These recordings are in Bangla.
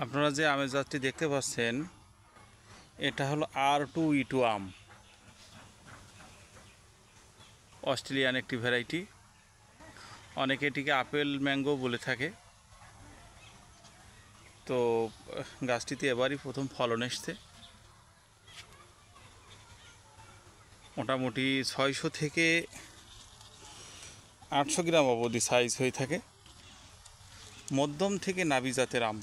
আপনারা যে আমের জাতটি দেখতে পাচ্ছেন এটা হলো R2E2 আম, অস্ট্রেলিয়ান একটি ভ্যারাইটি। অনেকে এটিকে আপেল ম্যাঙ্গো বলে থাকে। তো গাছটিতে এবারই প্রথম ফলন এসছে। মোটামুটি 600 থেকে 800 গ্রাম অবধি সাইজ হয়ে থাকে। মধ্যম থেকে নাবি জাতের আম।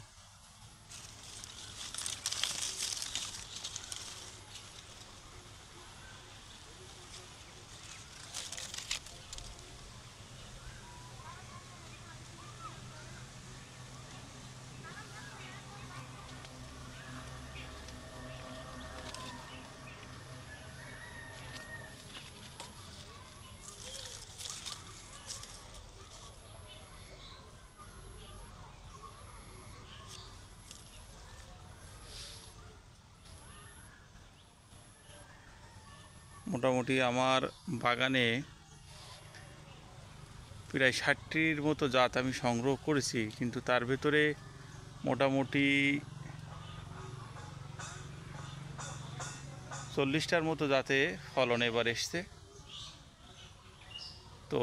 মোটামুটি আমার বাগানে প্রায় 60টির মতো জাত আমি সংগ্রহ করেছি, কিন্তু তার ভেতরে মোটামুটি 40টার মতো জাতে ফলন এবার এসছে। তো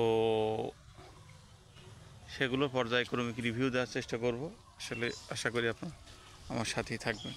সেগুলো পর্যায়ক্রমিক রিভিউ দেওয়ার চেষ্টা করব। আসলে আশা করি আপনারা আমার সাথেই থাকবেন।